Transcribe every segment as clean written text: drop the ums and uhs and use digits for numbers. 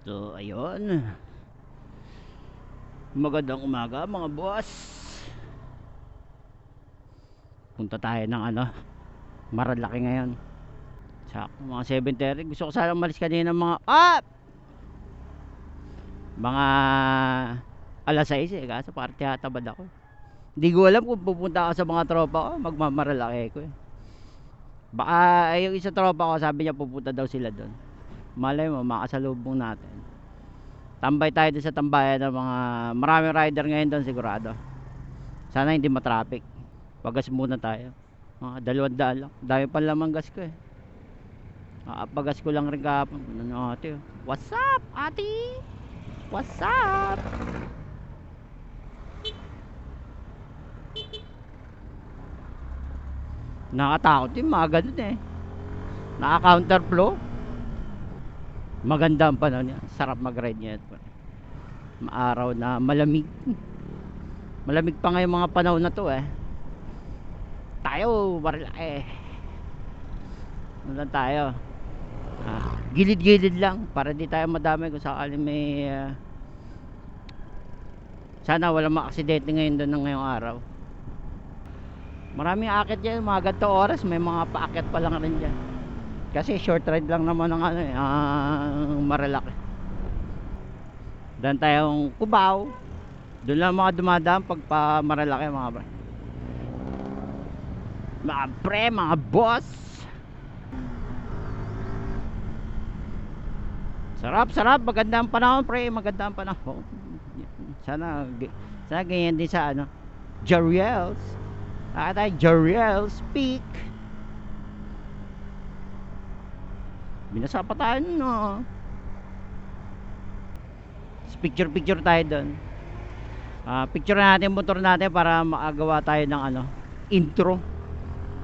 So, ayun. Magandang umaga mga boss. Punta tayo ng Marilaki ngayon. Sa mga 7:30. Gusto ko sana umalis kanina mga alas 6 kaso parte hatabad ako. Hindi ko alam kung pupunta ako sa mga tropa ko, magmamaralaki ko eh. Baka yung isa tropa ko sabi niya pupunta daw sila doon. Malay mo makasalubong natin. Tambay tayo doon sa tambayan ng mga maraming rider ngayon doon sigurado. Sana hindi matraffic. Pagas muna tayo. Mga 200 lang. Dami pa lamang gas ko eh. Pagas ko lang rin kahapon. Ano ate? What's up ate? What's up? Nakatakot yung mga ganun eh. Naka-counterflow. Maganda ang panahon niya. Sarap mag-ride niya. Maaraw na malamig. Malamig pa ngayong mga panahon na to eh. Tayo, Marilaki. Ano lang tayo? Gilid-gilid lang para di tayo madami kung sakali may sana walang makaksidente ngayon doon ng ngayong araw. Maraming aakyat dyan, mga ganito oras may mga paakyat pa lang rin dyan kasi short ride lang naman ng Marilaki. Dan tayong Cubao, doon lang mga dumadaan pagpa Marilaki mga pre, mga boss. Sarap, sarap, maganda ang panahon pre, maganda ang panahon. Sana ganyan din sa Jariel's. Tayo Jariel's Peak. Binasa pa tayo no. Picture tayo doon. Picture natin motor natin para makagawa tayo ng intro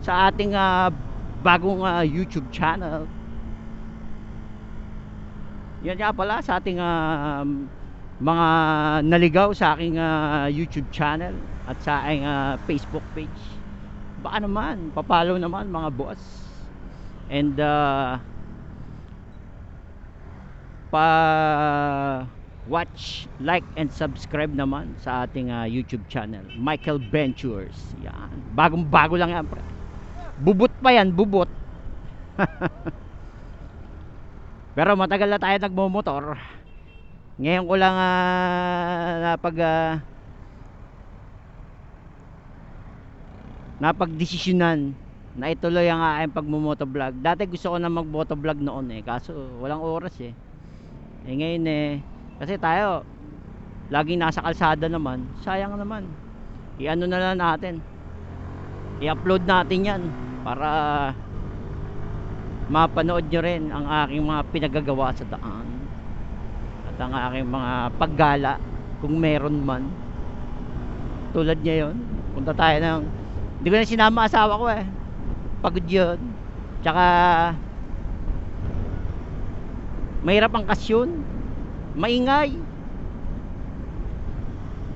sa ating bagong YouTube channel. Yan nga pala sa ating mga naligaw sa aking YouTube channel at sa aking Facebook page. Baka naman, papalo naman mga boss. And watch, like, and subscribe naman sa ating YouTube channel, Michael Ventures. Yan. Bagong-bago lang yan, pre. Bubot pa yan, bubot. Pero matagal na tayo nagmomotor. Ngayon ko lang napagdesisyonan na ituloy ang aking pagmomotovlog. Dati gusto ko na magmotovlog noon eh, kaso walang oras eh. Ngayon kasi tayo laging nasa kalsada naman, sayang naman. I-ano na lang natin, i-upload natin yan para mapanood nyo rin ang aking mga pinagagawa sa daan at ang aking mga paggala kung meron man. Tulad ngayon, punta tayo ng, hindi ko na sinama asawa ko eh, pagod yun. Tsaka mahirap ang kasyon, maingay.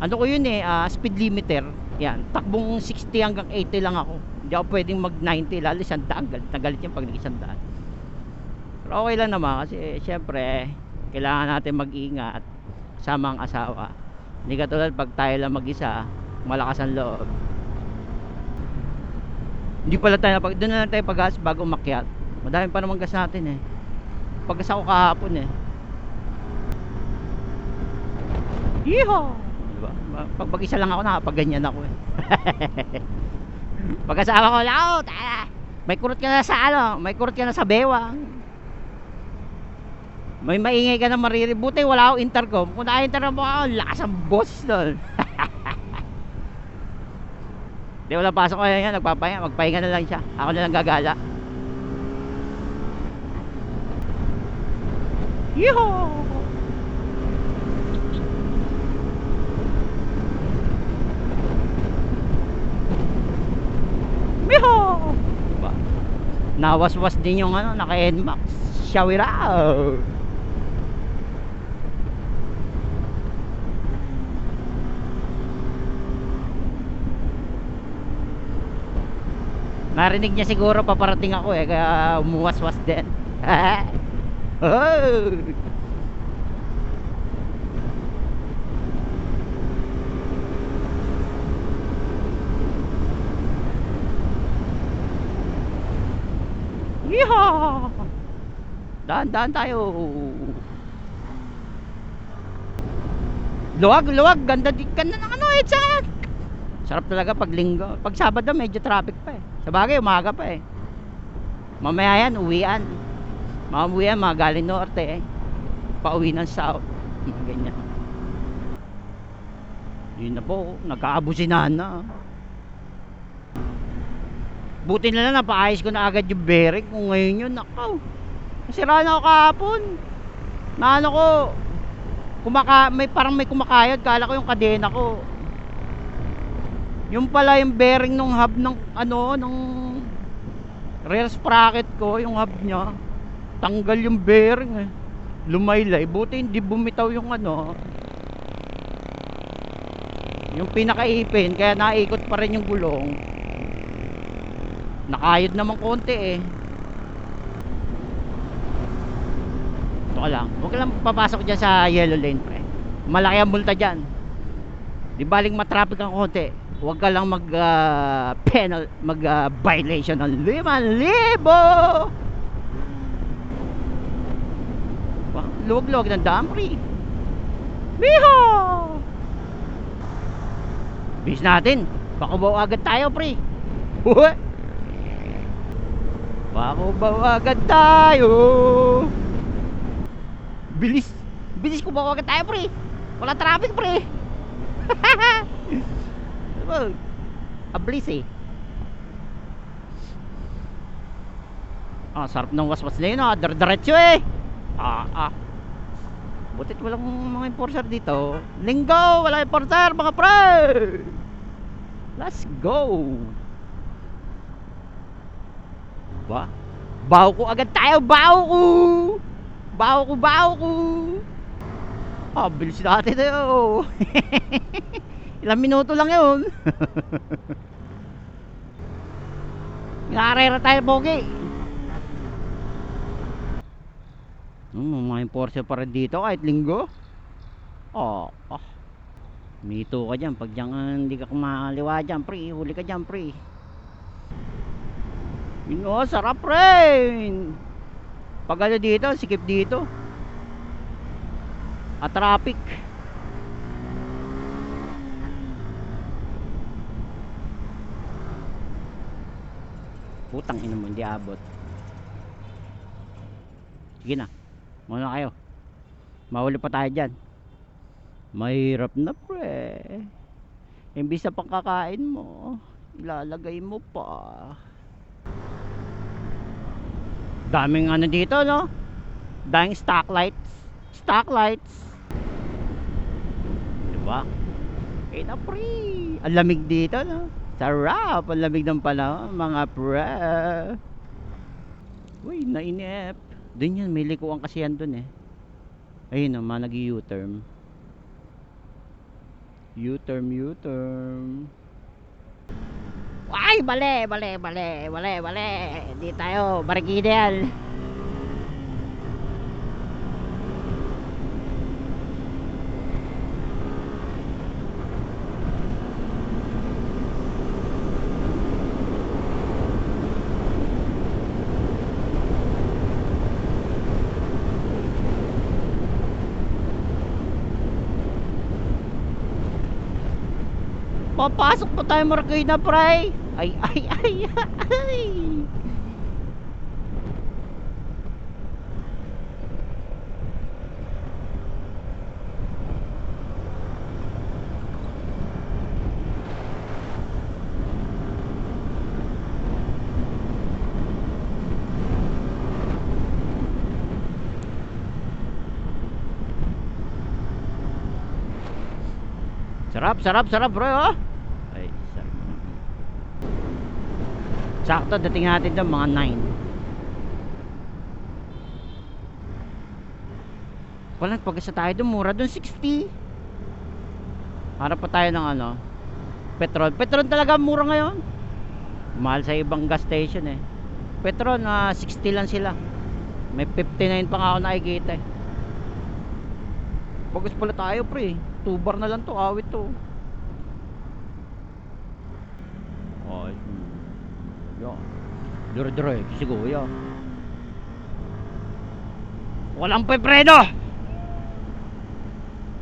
Ano ko yun speed limiter. Yan, takbong 60 hanggang 80 lang ako. Hindi ako pwedeng mag 90, lalo 100. Galit na galit yan pag nag-100. Pero okay lang naman kasi syempre kailangan natin mag-ingat kasama ang asawa. Hindi katulad pag tayo lang mag-isa, malakas ang loob. Hindi pala tayo doon na lang tayo pag-gas bago umakyat. Madami pa naman gas natin eh. Pag-gas ako kahapon eh. Yeehaw! Diba? Pag mag-isa lang ako, nakapag-ganyan ako eh. Pag-asawa ko, laot! May kurot ka na sa may kurot ka na sa bewang. May maingay ka na mariributi, wala akong intercom. Kung na-intercom ako, lakas ang boss doon. Di wala pasok ko yan, nagpapahinga, magpahinga na lang siya. Ako na lang gagala. Yeehaw! Yeehaw! Nawaswas din yung naka-NMAX. Shawiraw! Narinig niya siguro paparating ako kaya umuwas-was din. Oh. Daan tayo. Luwag, ganda ng ano, EDSA. Sarap talaga pag linggo. Pag Sabado medyo traffic pa eh. Sa bagay, umaga pa eh. Mamaya yan, uwian. Mga uwian, mga galing norte eh. Pauwi ng south. Mga ganyan. Yun na po, nagkaabusinan na. Buti na lang napaayos ko na agad yung bearing. Kung ngayon yun, nakaw. Nasira na ako kahapon. Na ano ko, parang may kumakayod. Kala ko yung kadena ko. Yung pala yung bearing nung hub ng ano, nung rear sprocket ko, yung hub nya. Tanggal yung bearing eh. Lumaylay. Buti hindi bumitaw yung ano, yung pinakaipin. Kaya naikot pa rin yung gulong. Nakayod naman konti eh. Ito ka lang. Huwag ka lang papasok dyan sa yellow lane pre. Malaki ang multa dyan. Di baling matraffic ang konti. Huwag ka lang mag violation ng 5,000. Luwag-luwag ng daan pre. Biho! Bis natin. Pakubaw agad tayo pre. Pakubaw agad tayo. Bilis kubaw agad tayo pre. Wala traffic pre. Ablis eh. Sarap ng waswas na yun diretso eh. Butit walang mga enforcer dito. Linggo, wala enforcer mga pre. Let's go. Baho ko agad tayo. Baho ko. Bilis natin na yun. Ilang minuto lang yun. Narera tayo pogi. Mga enforcer pa rin dito kahit linggo. Mito ka dyan. Pag dyan hindi ka kumaliwa dyan pre, huli ka dyan pre. Sarap rin. Pag ano dito, sikip dito. Traffic. Putang ina mo, hindi abot. Sige na. Muna kayo. Mahuli pa tayo dyan. Mahirap na pre. Imbis na pangkakain mo, ilalagay mo pa. Daming ano dito no. Daming stock lights. Diba? Na pre. Ang lamig dito no. Sarap. Ang lamig ng panahon mga pre. Uy, nainip. Doon yan, may likuan kasi yan doon eh. Ayun o, nag-U-turn. U-turn. Ay, mali. Hindi tayo, barikida yan. Papasok pa tayo Marikina pre. Ay. Sarap bro oh. Ay, sarap. Sakto dating natin doon mga 9. Walang pag-asa tayo doon, mura doon 60. Harap pa tayo ng ano, Petron talaga mura ngayon. Mahal sa ibang gas station eh. Petron 60 lang sila. May 59 pa nga ako nakikita eh. Bagus pala tayo pre. 2 bar na lang to, awit to. Yo. Dire-dire, siguro yo. Walang pepredo.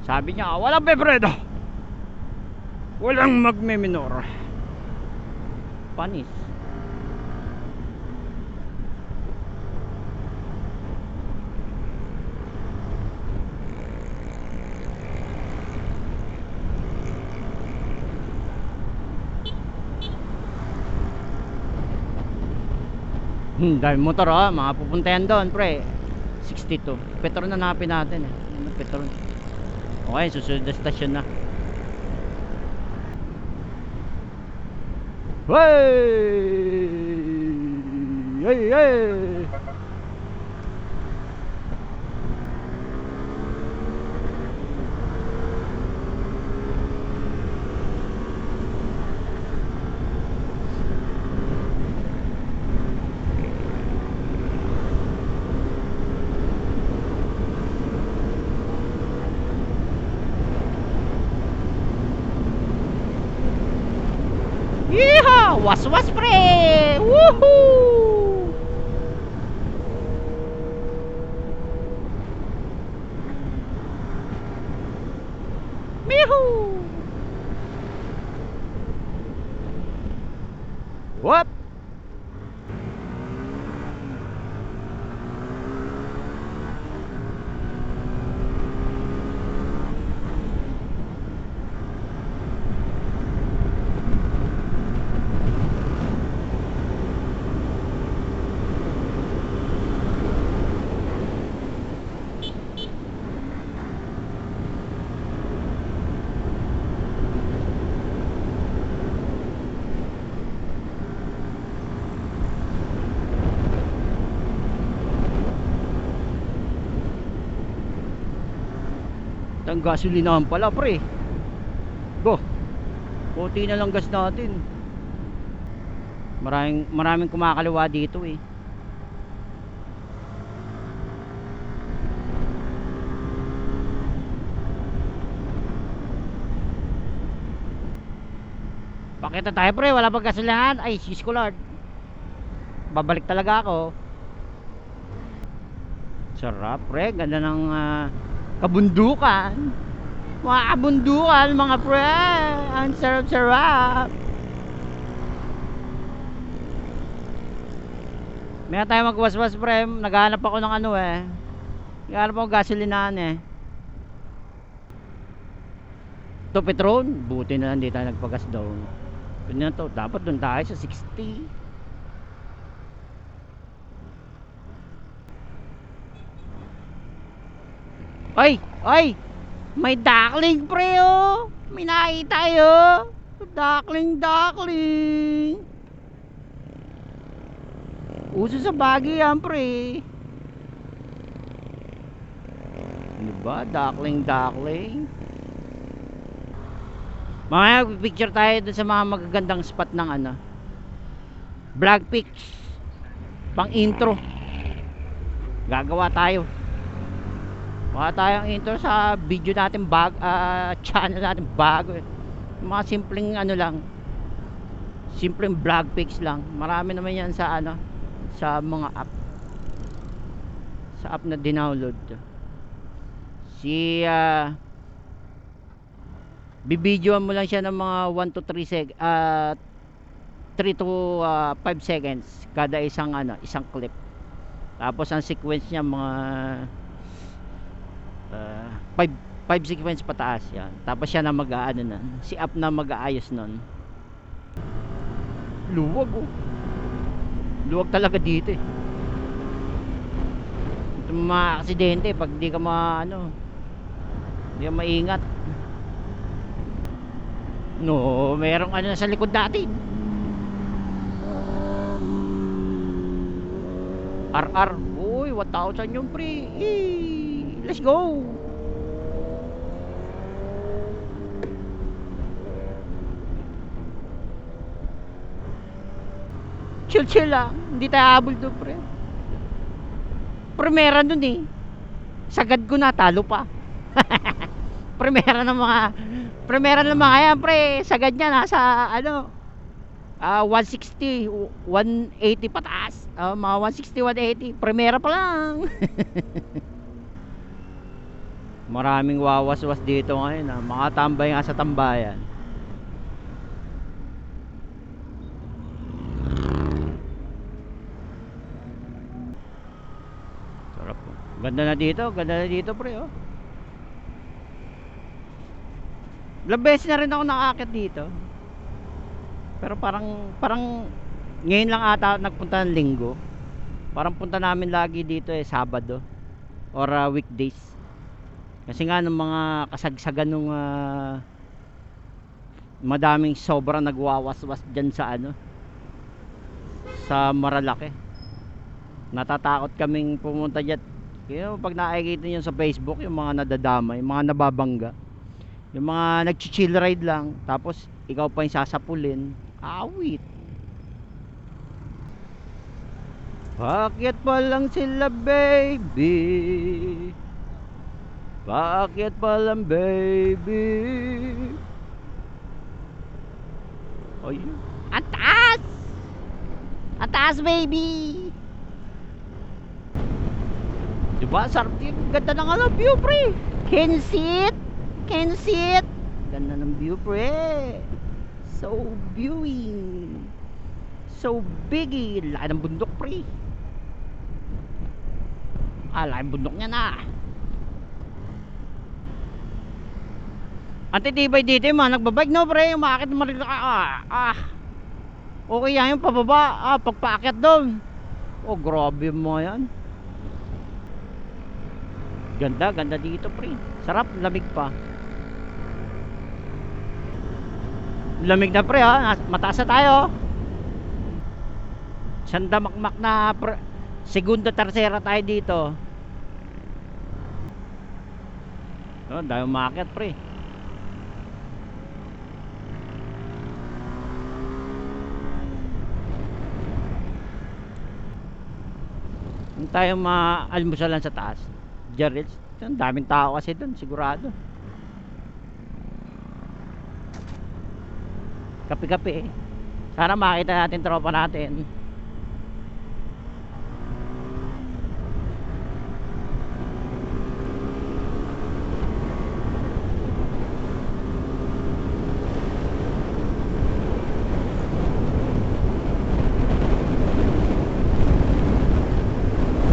Sabi niya, walang pepredo. Walang magmeminor. Panis. Dami motor mga pupuntahan doon pre. 62. Petron na hanapin natin Ano Petron? Okay, susunod na stasyon na. Hey! Hey, hey! Yeehaw! Was pre! Woohoo! Meehoo! What? Ang gasolinahan pala pre. Go. Puti na lang gas natin. Maraming kumakaliwa dito Pakita tayo pre, wala pang gasolinahan. Ay, sis ko Lord. Babalik talaga ako. Sarap pre, ganda ng kabundukan. Mga kabundukan mga pre. Ang sarap-sarap. May tayo magwaswas pre. Naghahanap ako ng naghahanap ako gasolinahan Ito Petron. Buti na lang di tayo nagpagas down. Pwede na to. Dapat doon tayo sa 60. Ay! Ay! May duckling pre May nakita Duckling. Uso sa Baguio yan pre. Ano ba? Duckling. Mamaya picture tayo dun sa mga magagandang spot ng vlog pics. Pang intro. Gagawa tayo. Baka tayong intro sa video natin channel natin bago mga simpleng lang, simpleng vlog pics lang. Marami naman yan sa sa mga app na dinownload. Bibidyoan mo lang siya ng mga 1 to 3 3 to 5 seconds kada isang clip. Tapos ang sequence niya mga 5 sequence pataas yan. Tapos siya na si app na mag-aayos nun. Luwag talaga dito ito mga aksidente pag di ka di ka maingat. Merong sa likod natin. RR. Uy, 1,000 yung pre. Let's go. Chill lang. Hindi tayo habol doon pre. Primera dun sagad ko na, talo pa. Primera ng mga yan pre. Sagad niya nasa 160 180 pataas. Mga 160 180. Primera pa lang. Maraming wawaswas dito ngayon, mga tambay nga sa tambayan. Sarap po. Ganda na dito pre oh. Ilang beses na rin ako nakakit dito. Pero parang ngayon lang ata nagpunta ng linggo. Parang punta namin lagi dito Sabado or weekdays. Kasi nga ng mga kasagsagan nung madaming sobrang nagwawaswas dyan sa sa Maralaki. Natatakot kaming pumunta dyan. Pag nakikita nyo sa Facebook yung mga nadadamay, yung mga nababangga, yung mga nag-chill ride lang, tapos ikaw pa yung sasapulin, awit. Bakit pa lang sila baby? Bakit pa lang baby? Ay, ang taas! Ang taas baby! Diba? Sarap yung ganda ng view pre. Can see it? Can see it? Ganda ng view pre. So viewing. So biggy. Laki ng bundok pre. Laki ng bundok niya na. Ang titibay dito yung mga nagbabike no pre. Yung makakit okay yan yung pababa. Pagpaakyat doon. Oh grabe mo yan. Ganda dito pre. Sarap, lamig pa. Lamig na pre mataas na tayo. Sandamakmak na segunda, tersera tayo dito. Dahil umakyat pre. Yung tayo maalmusalan sa taas. Jarrels, ang daming tao kasi doon, sigurado. Kape-kape Sana makita natin tropa natin.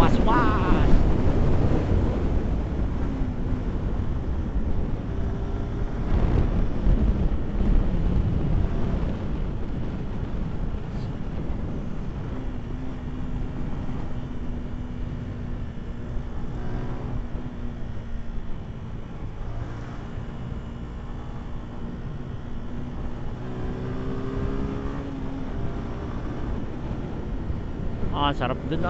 Was-was. Sarap dun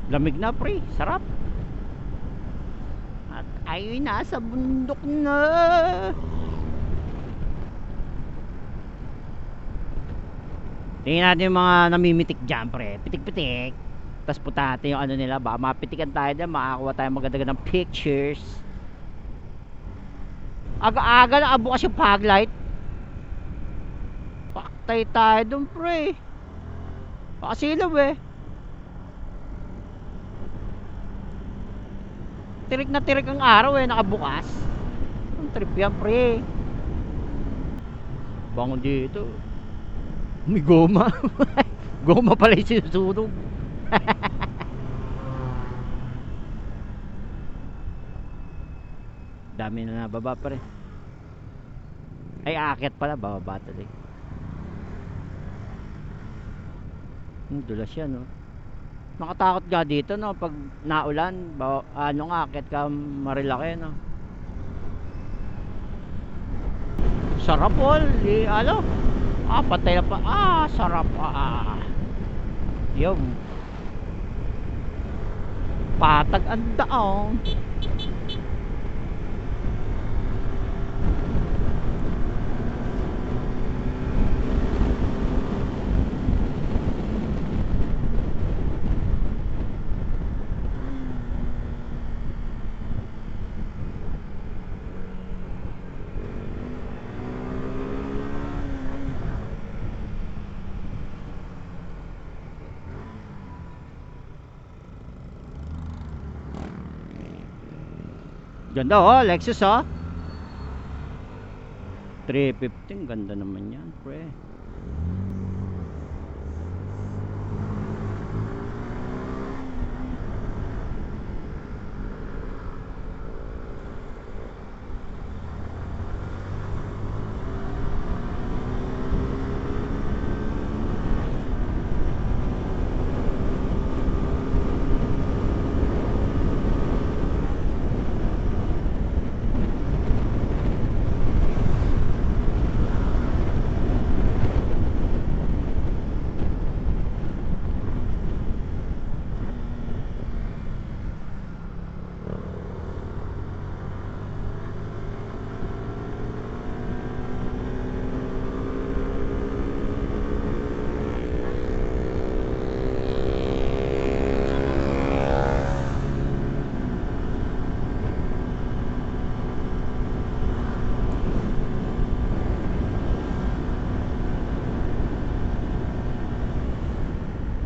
lamig na pre, sarap. At ay nasa bundok na. Tingnan natin yung mga namimitik dyan pre, pitik-pitik. Tapos punta natin yung nila, baka mapitikan tayo dyan, makakuha tayo maganda ng pictures. Aga-aga na bukas yung fog light. Paktay tayo dun pre. Pakasilaw Tirik na tirik ang araw nakabukas. Ang trip yan pre. Bangon dito. May goma. Goma pala yung sinusunog. Dami na nababa pre. Ay aakyat pala, bababa tuloy. Dulas yan Nakatakot ka dito pag naulan, aakyat ka Marilaki Sarap patay na pa. Sarap yung patag ang daon. Ganda oh, Lexus oh. 315, ganda naman yan, pre.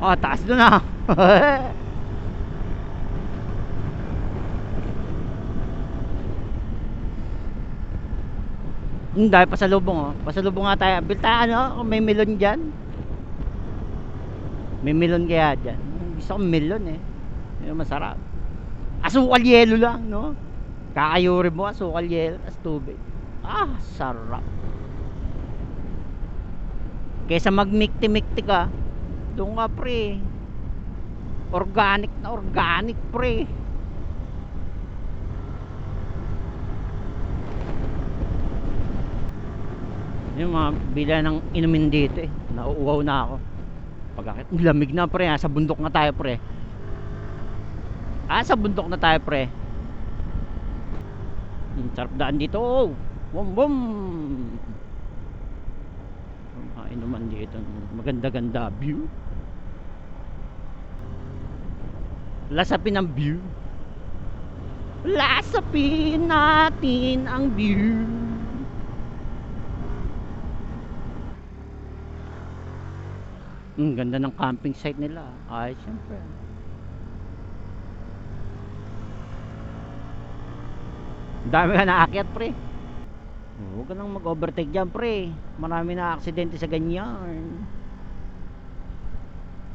Oh, taas doon ah. Dahil pasalubong oh. Pasalubong nga tayo. Bilta ano, kung may melon dyan. May melon kaya dyan. Gusto kong melon eh. Yung masarap. Asukal yelo lang, no? Kakayuri mo, asukal yelo, tas tubig. Ah, sarap. Kesa magmikti-mikti ka, doon ka pre. Organic na organic pre. Yung mga bila ng inumin dito eh. Nauuhaw na ako. Pagkakit, lamig na pre ha. Sa bundok na tayo pre. Sa bundok na tayo pre. Sarap daan dito. Bum bum. Mga inuman dito. Maganda-ganda view. Lasapin ang view. Lasapin natin ang view. Ganda ng camping site nila. Ay, siyempre. Dami ka naakyat, pre. Huwag ka nang mag-overtake dyan, pre. Marami na aksidente sa ganyan.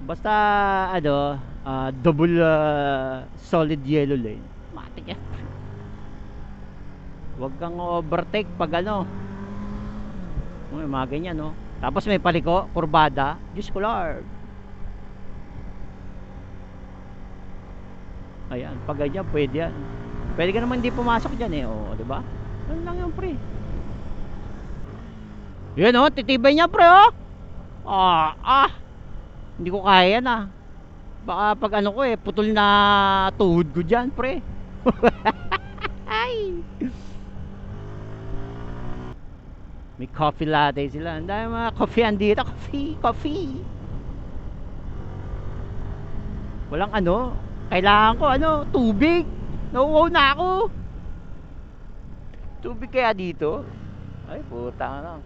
Basta, ano, double solid yellow lane. Matik yan, pre. Huwag kang overtake pag ano. May mga ganyan, no. Tapos may paliko, kurbada. Diyos ko Lord. Ayan, pag ganyan, pwede yan. Pwede ka naman hindi pumasok dyan eh. O, diba? Ano lang yan, pre. Yan o, titibay niya, pre, oh. Hindi ko kaya yan, ah. Baka pag ano ko eh, putol na tuhod ko dyan, pre. Ay. May coffee latte sila. Ang dami mga coffeean dito. Coffee. Walang ano. Kailangan ko ano, tubig. Nauuhaw na ako. Tubig kaya dito? Ay, puta na.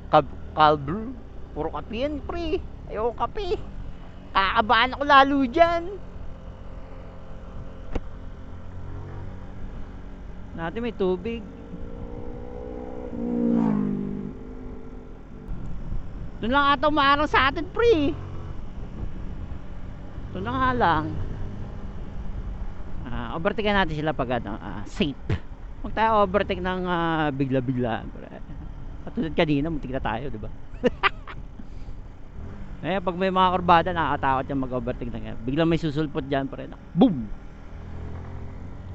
Cold brew. Puro kape yan, pre. Ayoko kape. Kakabahan ako lalo dyan. Natin may tubig. Doon lang ata umaarang sa atin, pre. Doon na nga lang. Overtake natin sila pag safe. Huwag tayo overtake ng bigla-bigla. Katulad kanina, muntik na tayo, diba? Eh, pag may mga kurbada, nakakatakot yung mag-overtake na yan. Biglang may susulpot dyan, pre. Boom!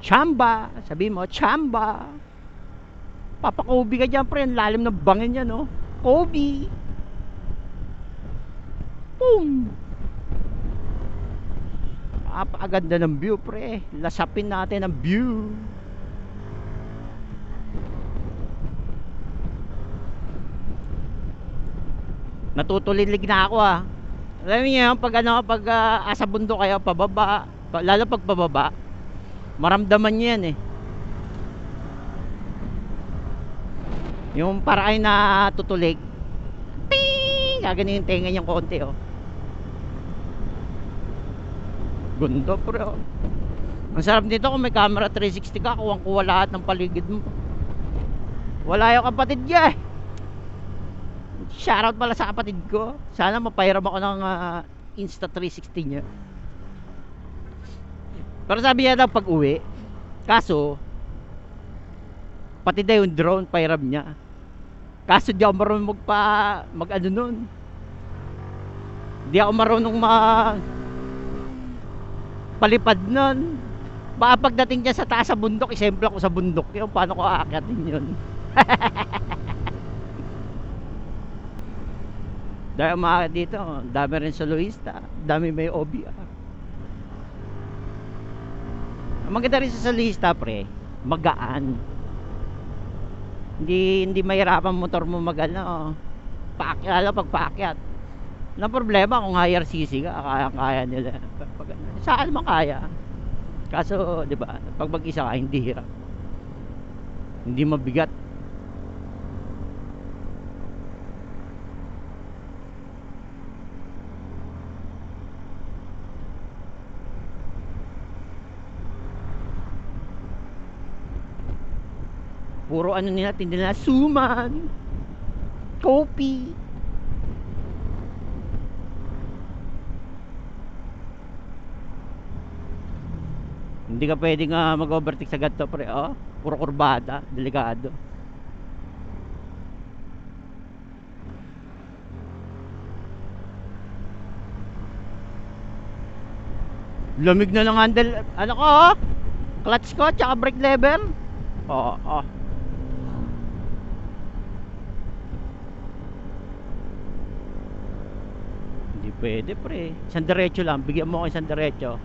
Chamba! Sabi mo, chamba! Papa-Kobe ka dyan, pre. Ang lalim ng bangin yan, no? Kobe! Boom! Napakaganda ng view, pre. Lasapin natin ang view. Natutulilig na ako, ah. Alam niyo yung pag ano, pag asa bundok kayo pababa, lalo pag pababa, maramdaman niyo yan eh. Yung para ay natutulig. Ting! Gaganin yung tenga niyang konti, oh. Ganda, pre, oh. Ang sarap nito kung may camera 360 ka, kuwang-kuha lahat ng paligid mo. Wala yung kapatid niya eh. Shoutout pala sa kapatid ko. Sana mapairam ako ng Insta 360 niya. Pero sabi niya daw pag uwi, kaso pati daw yung drone pairam niya. Kaso di ako marunong mag ano nun. Di ako marunong palipad nun. Baka pagdating niya sa taas sa bundok, isempla ko sa bundok yun. Paano ko aakyatin yun? Dahil umaakit dito, dami rin soloista, dami may OBR. Ang maganda rin sa soloista, pre, magaan. Hindi mahirapan motor mo magano. Paakyat, pagpaakyat. Walang problema kung higher CC ka, kaya nila. Saan man kaya. Kaso, 'di ba, pag mag-isa ka, hindi hirap. Hindi mabigat. Puro ano nila, tindi nila suman, kopi. Hindi ka pwedeng mag-overtake sa ganito, pre. Oh, puro kurbada, delikado. Lamig na ng handle, ano ko, oh? Clutch ko, tsaka brake lever. Oo, oh. Hindi pwede, pre. Isang diretso lang, bigyan mo ako isang diretso.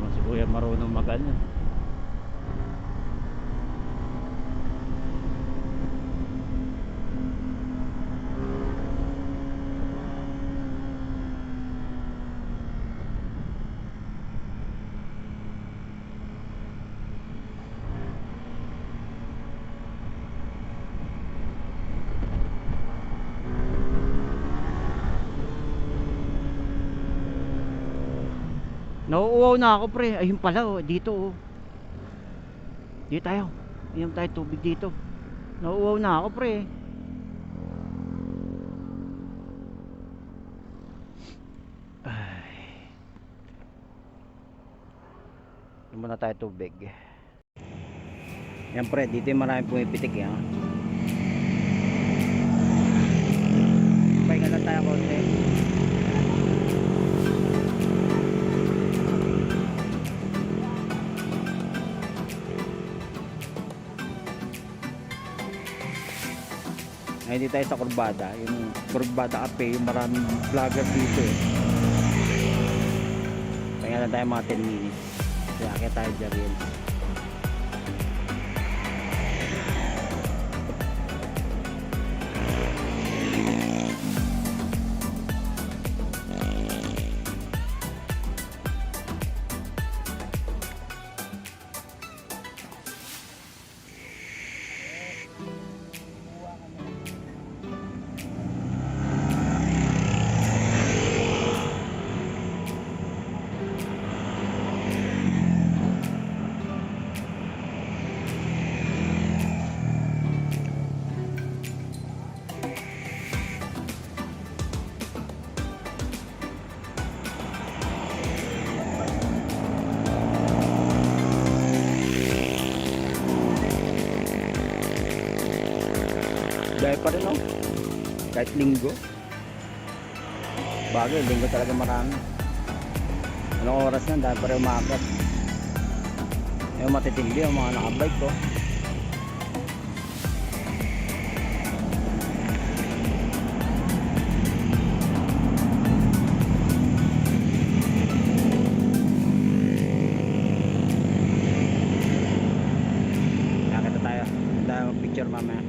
Si kuya marunong mag-ano. Nauuwaw na ako, pre. Ayun pala, oh, dito, oh. Dito tayo. Inom tayo tubig dito. Nauuwaw na ako, pre. Ay. Inom muna tayo tubig. Yan, pre. Dito yung maraming pumipitik, yan. Pahinga lang tayo konti. Ngayon dito tayo sa Kurbada, yung Kurbada Cafe, yung maraming vlogger dito eh. Kaya lang tayo mga 10 minutes. Kaya akit tayo dyan rin. Dahil pa rin, oh. Kahit linggo. Bagay, linggo talaga marami. Anong oras na, dahil pa rin umakit. Yung matitindi yung mga nakabike ko. Nakita tayo. Tayo picture mamaya.